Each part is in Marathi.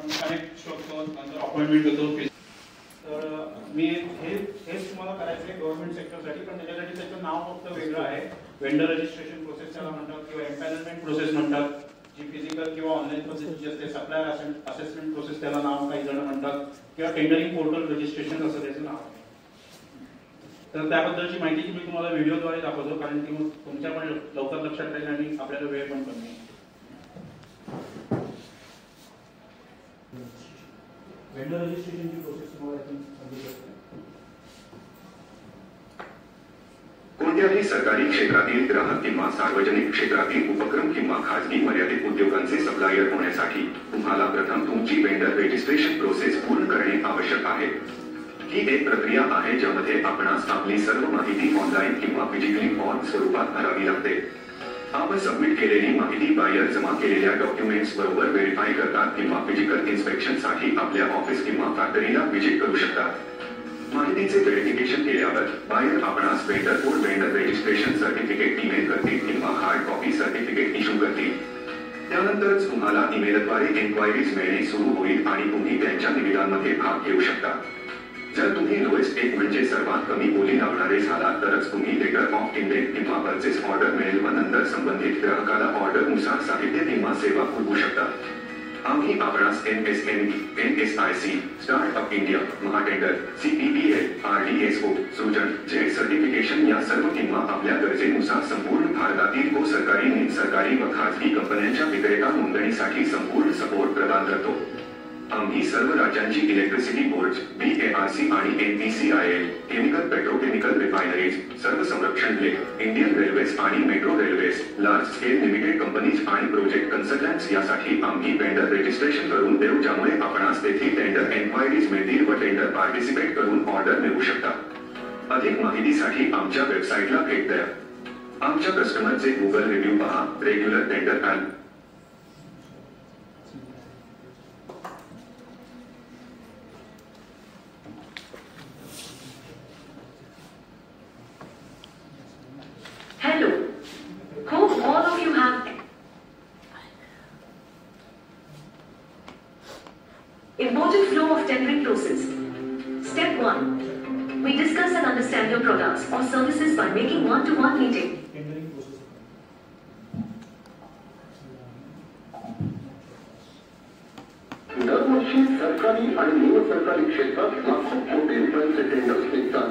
आपण कनेक्ट शकतो, नंतर अपॉइंटमेंट घेतो. तर मी हेच तुम्हाला करायचं आहे गव्हर्नमेंट सेक्टरसाठी, पण त्याच्यासाठी त्याचं नाव फक्त वेगळं आहे. वेंडर रजिस्ट्रेशन प्रोसेस त्याला म्हणतात किंवा एम्पॅनलमेंट प्रोसेस म्हणतात, जी फिजिकल किंवा ऑनलाईन पद्धतीची असते. सप्लायर असेसमेंट प्रोसेस त्याला नाव काही जण म्हणतात, किंवा टेंडरिंग पोर्टल रजिस्ट्रेशन असं त्याचं नाव आहे. तर त्याबद्दलची माहिती मी तुम्हाला व्हिडिओद्वारे दाखवतो, कारण की मग तुमच्या पण लवकर लक्षात राहील आणि आपल्याला वेळ पण कमी आहे. वेंडर रजिस्ट्रेशनची प्रोसेस तुम्हाला समजू शकते. कोणत्याही सरकारी क्षेत्रातील ग्राहक किंवा सार्वजनिक क्षेत्रातील उपक्रम किंवा खाजगी मर्यादित उद्योगांचे सप्लायर होण्यासाठी तुम्हाला प्रथम तुमची वेंडर रजिस्ट्रेशन प्रोसेस पूर्ण करणे आवश्यक आहे. ही एक प्रक्रिया आहे ज्यामध्ये आपणास आपली सर्व माहिती ऑनलाईन किंवा फिजिकली फॉर्म स्वरूपात भरावी लागते. आपण सबमिट केलेली माहिती बायर जमा केलेल्या डॉक्युमेंट्स बरोबर व्हेरीफाय करतात किंवा फिजिकल इन्स्पेक्शन साठी आपल्या ऑफिस किंवा फॅक्टरीला व्हिजिट करू शकतात. माहितीचे व्हेरिफिकेशन केल्यावर बायर आपणास vendor code vendor registration certificate email करतील किंवा हार्ड कॉपी सर्टिफिकेट इश्यू करतील. त्यानंतरच तुम्हाला ईमेलद्वारे एन्क्वायरीज मिळणे सुरू होईल आणि तुम्ही त्यांच्या निविदांमध्ये भाग घेऊ शकता. जर तुम्ही लोएस्ट एक म्हणजे सर्वात कमी बोली लावणारे झालात तरच तुम्ही लेटर ऑफ इंडेंट किंवा परचेस ऑर्डर मिळेल व नंतर संबंधित ग्राहकाला ऑर्डरनुसार साहित्य किंवा सेवा पुरवू शकता. आम्ही आपणास MSME, NSIC, startup India, Mahatender, CPPL, RDSO, Srijan, ZED certification या सर्व किंवा आपल्या गरजेनुसार संपूर्ण भारतातील को सरकारी, निमसरकारी व खाजगी कंपन्यांच्या विक्रेता नोंदणीसाठी संपूर्ण सपोर्ट प्रदान करतो. आम्ही सर्व राज्यांची इलेक्ट्रिसिटी बोर्ड, BARC आणि NPCIL, केमिकल पेट्रोकेमिकल रिफायनरीज, सर्व संरक्षण लेख, इंडियन रेल्वेज आणि metro railways, large scale limited companies आणि प्रोजेक्ट कन्सल्टंट्स यासाठी आम्ही वेंडर रजिस्ट्रेशन करून देऊ, ज्यामुळे आपणास तेथील टेंडर एन्क्वायरीज मिळतील व टेंडर पार्टिसिपेट करून ऑर्डर मिळवू शकता. अधिक माहितीसाठी आमच्या वेबसाईटला भेट द्या. आमच्या कस्टमरचे गुगल रिव्ह्यू पहा. रेग्युलर टेंडर आणि Hello. Hope all of you have important flow of tendering process. Step 1. We discuss and understand your products or services by making one-to-one meeting. दरवर्षी सरकारी आणि निमसरकारी क्षेत्रात लाखो कोटी रुपयांचे टेंडर्स निघतात.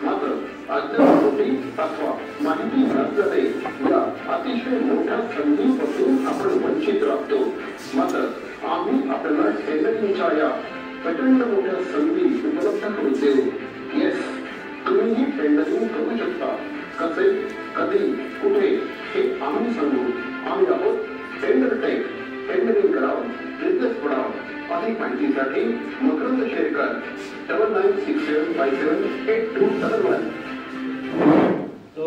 मात्र अद्यावधी अथवा माहिती नसल्याने या अतिशय मोठ्या संधीपासून आपण वंचित राहतो. मात्र आम्ही आपल्याला टेंडरिंगच्या या प्रचंड मोठ्या संधी उपलब्ध करून देऊ. येस, तुम्हीही टेंडरिंग करू शकता. कसे, कधी, कुठे हे आम्ही सांगू. आम्ही आहोत टेंडर टेक. टेंडरिंग करावं, बिझनेस बनावं. अधिक माहितीसाठी मकरंद शेरकर 9967578271. तो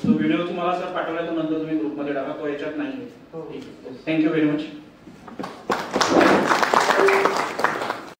व्हिडिओ तुम्हाला सर पाठवला, तो नंतर तुम्ही ग्रुपमध्ये टाका, तो याच्यात नाही. Thank you very much.